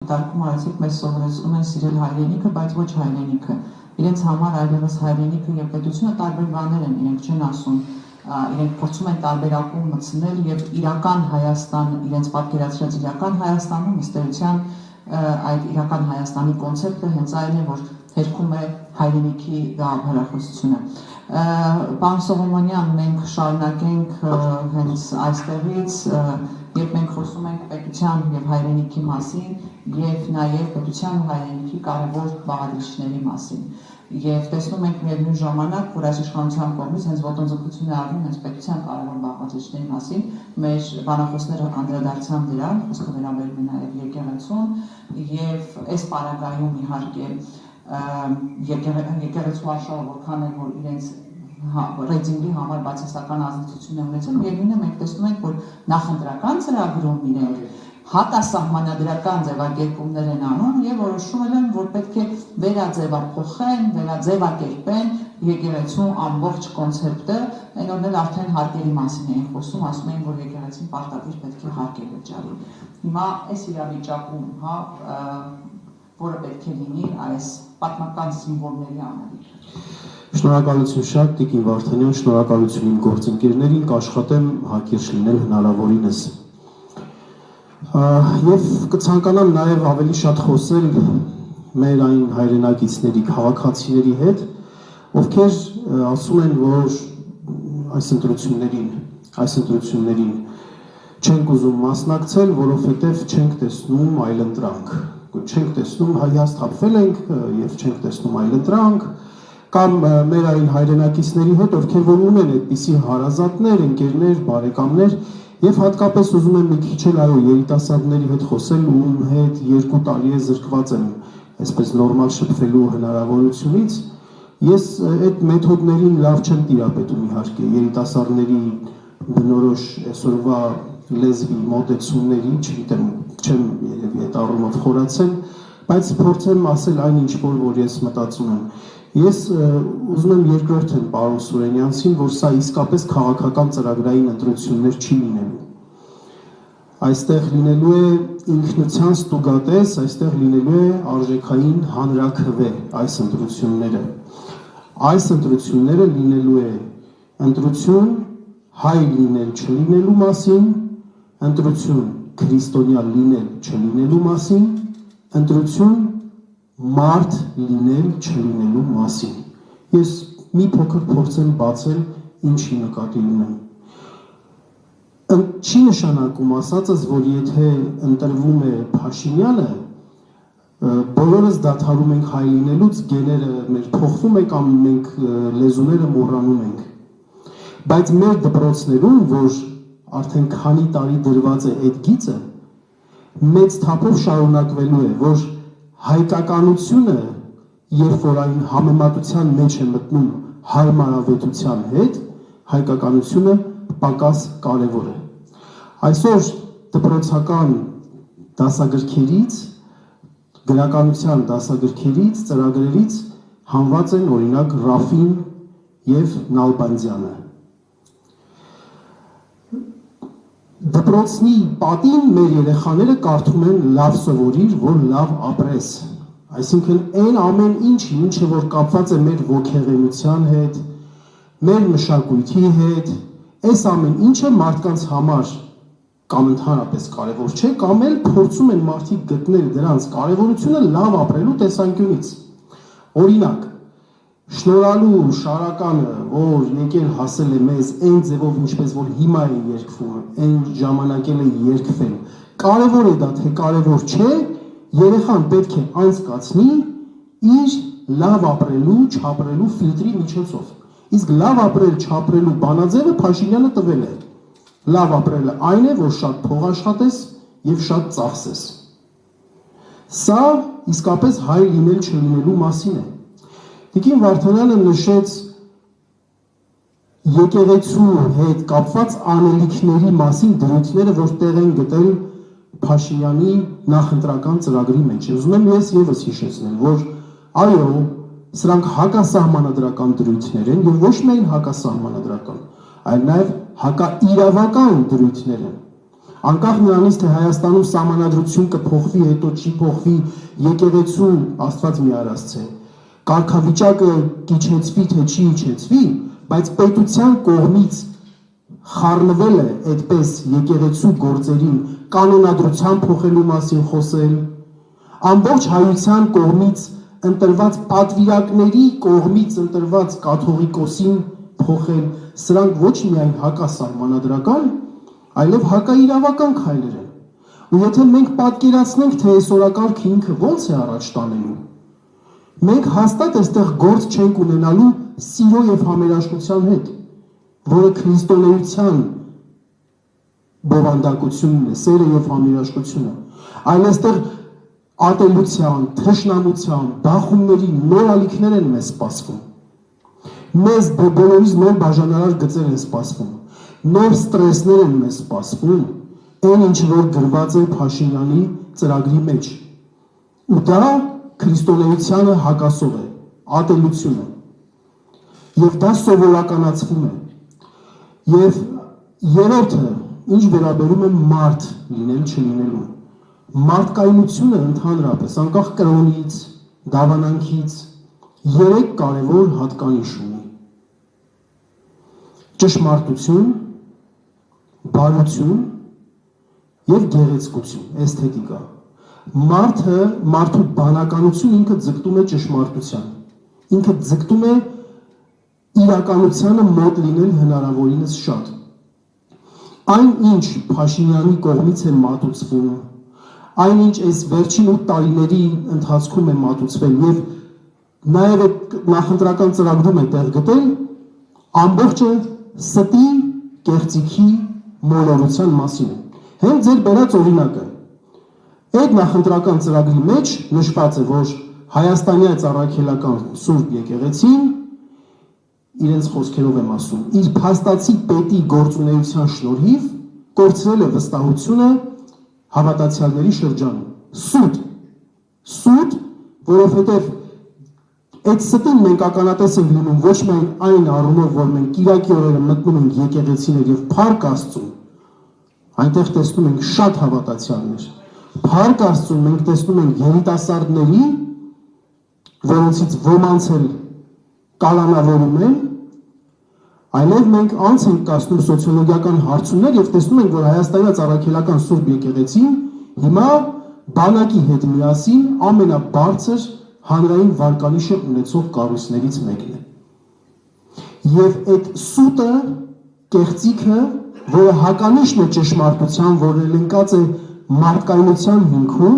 դիտարկում արեցիք, մեզ սովորեցնում են սիրել հայրենիքը, բայց ոչ հայրենիքը։ Իրենց համար այլևս հայրենիքը եւ պետությունը տարբեր բաներ են, իրենք չեն ասում, իրենք փորձում են տարբերակում մտցնել եւ իրական Հայաստան, իրենց պատկերացրած իրական Հայաստանում ըստ էության այդ իրական Հայաստանի կոնցեպտը հենց այն է, որ հերքում է հայրենիքի գաղափարախոսությունը։ Պարոն Սողոմոնյան, մենք շարունակենք հենց այստեղից, երբ մենք խոսում ենք պետության եւ հայրենիքի մասին եւ նաեւ պետության ու հայրենիքի կարևոր բաղադրիչների մասին։ Եվ տեսնում ենք միևնույն ժամանակ, որ այս իշխանության կողմից հենց ոտնձգություն է արվում հենց պետության կարևոր բաղադրիչների մասին, մեր բանախոսները անդրադարձան դրան, խոսքը վերաբերում է նաեւ եկեղեցուն եւ այս պարագայում իհարկե եկեղեցու աշխարհը որքան է որ իրենց ռեյտինգի համար բացասական ազդեցություն է ունեցել, միևնույնն է մենք տեսնում ենք, որ նախընտրական ծրագրում իրենք հատասահմանադրական ձևակերպումներ են անում եւ որոշում են, որ պետք է վերաձևափոխեն, վերաձևակերպեն եկեղեցու ամբողջ կոնցեպտը, այն օրն էլ արդեն հարկերի մասին էին խոսում, ասում էին, որ եկեղեցին պարտադիր պետք է հարկեր վճարի։ Հիմա այս իրավիճակում, որը պետք է լինի այս պատմական սիմվոլների անելիքը։ Շնորհակալություն շատ, Տիկին Վարդանյան, շնորհակալություն իմ գործընկերներին, կաշխատեմ հակիրճ լինել հնարավորինս։ Եվ կցանկանամ նաև ավելի շատ խոսել մեր այն հայրենակիցների, քաղաքացիների հետ, ովքեր ասում են, որ այս ընտրություններին չենք ուզում մասնակցել, որովհետև չենք տեսնում այլընտրանք, չենք տեսնում հիասթափվել ենք եւ չենք տեսնում այլընտրանք, կամ մեր այն հայրենակիցների հետ, ովքեր որ ունեն այդպիսի հարազատներ, ընկերներ, բարեկամներ, եւ հատկապես ուզում եմ մի քիչ էլ այո երիտասարդների հետ խոսել, ում հետ 2 տարի է զրկված եմ այսպես նորմալ շփվելու հնարավորությունից, ես այդ մեթոդներին լավ չեմ տիրապետում իհարկե, երիտասարդների բնորոշ այսօրվա լեզվի մոտեցումների, չգիտեմ, չեմ երևի այդ առումով խորացել, բայց փորձեմ ասել այն ինչ որ ես մտածում եմ։ Ես ուզում եմ երկրորդն պարոն Սուրենյանցին, որ սա իսկապես քաղաքական ծրագրային ընտրություններ չի լինելու։ Այստեղ լինելու է ինքնության ստուգատես, այստեղ լինելու է արժեքային հանրաքվե այս ընտրությունները։ Այս ընտրությունները լինելու է ընտրություն հայ լինել չլինելու մասին, ընտրություն քրիստոնյա լինել չլինելու մասին, ընտրություն մարդ լինել չլինելու մասին։ Ես մի փոքր փորձեմ բացել ինչի նկատի ունեմ։ Չի նշանակում ասածս, որ եթե ընտրվում է Փաշինյանը, բոլորս դադարում ենք հայ լինելուց, գեները մեր փոխվում է կամ մենք լեզուները մոռանում ենք։ Բայց մեր դպրոցներում, որ արդեն քանի տարի դրված է այդ գիծը, մեծ թափով շարունակվելու է, որ հայկականությունը, երբ որ այն համեմատության մեջ է մտնում հարմարավետության հետ, հայկականությունը պակաս կարևոր է։ Այսօր դպրոցական դասագրքերից, գրականության դասագրքերից, ծրագրերից հանված են օրինակ Ռաֆին եւ Նալբանդյանը։ Դպրոցի պատին մեր երեխաները կարդում են լավ սովորիր, որ լավ ապրես։ Այսինքն այն ամեն ինչը որ կապված է մեր ոգեղենության հետ, մեր մշակույթի հետ, այս ամեն ինչը մարդկանց համար կամ ընդհանրապես կարևոր չէ, կամ էլ փորձում են մարդիկ գտնել դրանց կարևորությունը լավ ապրելու տեսանկյունից։ Օրինակ, շնորհալու շարականը, որ եկել հասել է մեզ այն ձևով, ինչպես որ հիմա է երգվում, այն ժամանակ է երգվել, կարևոր է դա, թե կարևոր չէ, երեխան պետք է անցկացնի իր լավ ապրելու, չապրելու ֆիլտրի միջոցով։ Իսկ լավ ապրել, չապրելու բանաձևը Փաշինյանը տվել է։ Լավ ապրելը այն է, որ շատ փող աշխատես եւ շատ ծախսես։ Սա իսկապես հայ լինել չլինելու մասին է։ Տիկին Վարդանյանը նշեց եկեղեցու հետ կապված անելիքների մասին դրույթները, որ տեղ են գտել Փաշինյանի նախընտրական ծրագրի մեջ։ Ուզում եմ ես եւս հիշեցնել, որ այո, սրանք հակասահմանադրական դրույթներ են եւ ոչ միայն հակասահմանադրական, այլ նաեւ հակաիրավական դրույթներ են։ Անկախ նրանից, թե Հայաստանում սահմանադրություն կփոխվի, հետո չի փոխվի, եկեղեցու Աստված մի արասցե, կարգավիճակը իջեցվի, թե չի իջեցվի, բայց պետության կողմից խառնվել է այդպես եկեղեցու գործերին կանոնադրության փոխելու մասին խոսել, ամբողջ հայության կողմից ընտրված պատվիրակների կողմից ընտրված կաթողիկոսին փոխել, սրանք ոչ միայն հակասահմանադրական, այլև հակաիրավական քայլեր են։ Ու եթե մենք պատկերացնենք, թե այս օրակարգը ինքը ոնց է առաջ տանելու, մենք հաստատ այստեղ գործ չենք ունենալու սիրո եւ համերաշխության հետ, որը քրիստոնեության բովանդակությունն է, սերը եւ համերաշխությունը, այլ այստեղ ատելության, թշնամության, բախումների նոր ալիքներ են մեզ սպասվում։ Մեզ բոլորիս նոր բաժանարար գծեր են սպասվում, նոր ստրեսներ են մեզ սպասվում, այն ինչ որ գրված է Փաշինյանի ծրագրի մեջ։ Ու դա քրիստոնեությանը հակասող է, ատելությունը։ Եվ դա սովորականացվում է։ Եվ երրորդը, ինչ վերաբերում է մարդ լինել չլինելու։ Մարդկայնությունը ընդհանրապես, անկախ կրոնից, դավանանքից, 3 կարևոր հատկանիշ ունի։ Ճշմարտություն, բարություն եւ գեղեցկություն, էսթետիկա։ Մարդու բանականություն ինքը ձգտում է ճշմարտության, ինքը ձգտում է իրականությանը մոտ լինել հնարավորինս շատ։ Այն ինչ Փաշինյանի կողմից է մատուցվում, այն ինչ այս վերջին 8 տարիների ընթացքում է մատուցվել եւ նաեւ նախընտրական ծրագրում է տեղ գտել, ամբողջը ստի, կեղծիքի, մոլորության մասին է։ Հենց ձեր բերած օրինակը։ Այդ նախընտրական ծրագրի մեջ նշված է, որ Հայաստանյաց առաքելական Սուրբ եկեղեցին իրենց խոսքերով եմ ասում, իր փաստացի պետի գործունեության շնորհիվ կորցրել է վստահությունը հավատացյալների շրջանում։ Սուտ, որովհետև այդ ստին մենք ականատես ենք լինում ոչ միայն այն առումով, որ մենք կիրակի օրերը մտնում ենք եկեղեցիներ եւ փառք Աստծուն, այնտեղ տեսնում ենք շատ հավատացյալներ։ Փառք Աստծուն մենք տեսնում ենք երիտասարդների, որոնցից ոմանց էլ կալանավորում են, այլև մենք անց ենք կացնում սոցիոլոգիական հարցումներ եւ տեսնում ենք, որ Հայաստանյաց առաքելական Սուրբ եկեղեցին հիմա բանակի հետ միասին ամենաբարձր հանրային վարկանիշը ունեցող կառույցներից մեկն է։ Եվ այդ սուտը, կեղծիքը, որը հականիշն է ճշմարտության, որը ընկած է մարդկայնության հիմքում,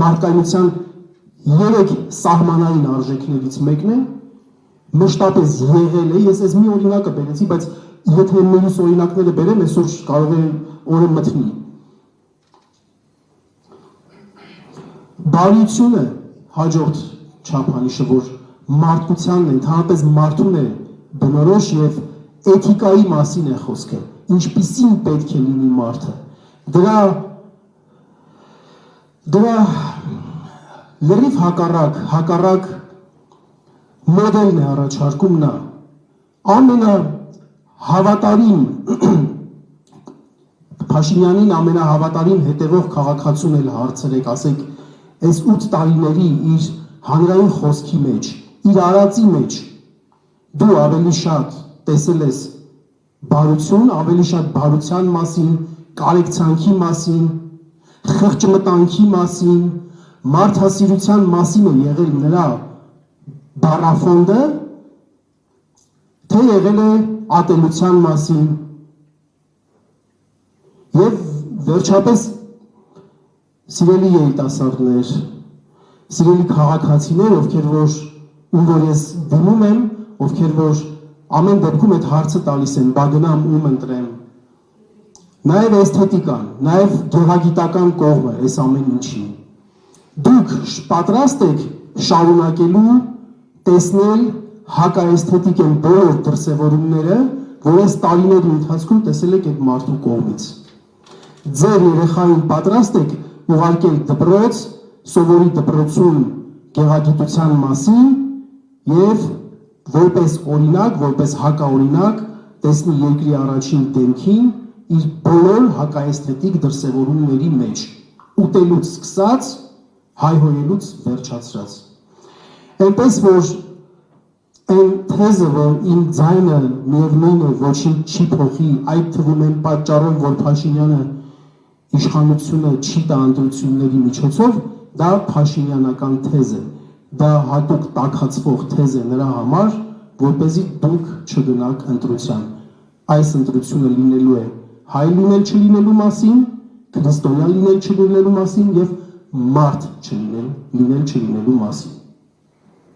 մարդկայնության 3 սահմանային արժեքներից մեկն է, մշտապես եղել է, ես այս մի օրինակը բերեցի, բայց եթե մյուս օրինակները բերեմ, այսօր կարող է օրը մթնի։ Բարությունը հաջորդ չափանիշը, որ մարդկությանն է, ընդհանրապես մարդուն է բնորոշ եւ էթիկայի մասին է խոսքը, ինչպիսին պետք է լինի մարդը։ Դրա լրիվ հակառակ մոդելն է առաջարկում նա։ Ամենահավատարիմ Փաշինյանին ամենահավատարիմ հետևող քաղաքացուն էլ հարցրեք, ասեք, այս 8 տարիների իր հանրային խոսքի մեջ, իր արածի մեջ դու ավելի շատ տեսել ես բարություն, ավելի շատ բարության մասին, կարեկցանքի մասին, խղճմտանքի մասին, մարդասիրության մասին է եղել նրա բառաֆոնդը, թե եղել է ատելության մասին։ Եվ վերջապես սիրելի երիտասարդներ, սիրելի քաղաքացիներ, ում որ ես դիմում եմ, ովքեր որ ամեն դեպքում այդ հարցը տալիս են, բա գնամ ում ընտրեմ։ Նաև էսթետիկան, նաև գեղագիտական կողմը այս ամեն ինչի։ Դուք պատրաստ եք շարունակելու տեսնել հակաէսթետիկ են բոլոր դրսևորումները, որ այս տարիների ընթացքում տեսել եք այդ մարդու կողմից։ Ձեր երեխային պատրաստ եք ուղարկել դպրոց, սովորի դպրոցում գեղագիտության մասին եւ որպես օրինակ, որպես հակաօրինակ տեսնի երկրի առաջին դեմքին իր բոլոր հակաэսթետիկ դրսևորումների մեջ, ուտելուց սկսած, հայհոյելուց վերջացրած։ Այնպես որ այն թեզը, որ իմ ձայնը միևնույն է ոչինչ չի փոխի, այդ թվում են պատճառով, որ Փաշինյանը իշխանությունը չի տա ընտրությունների միջոցով, դա փաշինյանական թեզ է, դա հատուկ տաքացվող թեզ է նրա համար, որպեսզի դուք չգնաք ընտրության։ Այս ընտրությունը լինելու է հայ լինել չլինելու մասին, քրիստոնյա լինել չլինելու մասին եւ մարդ լինել չլինելու մասին։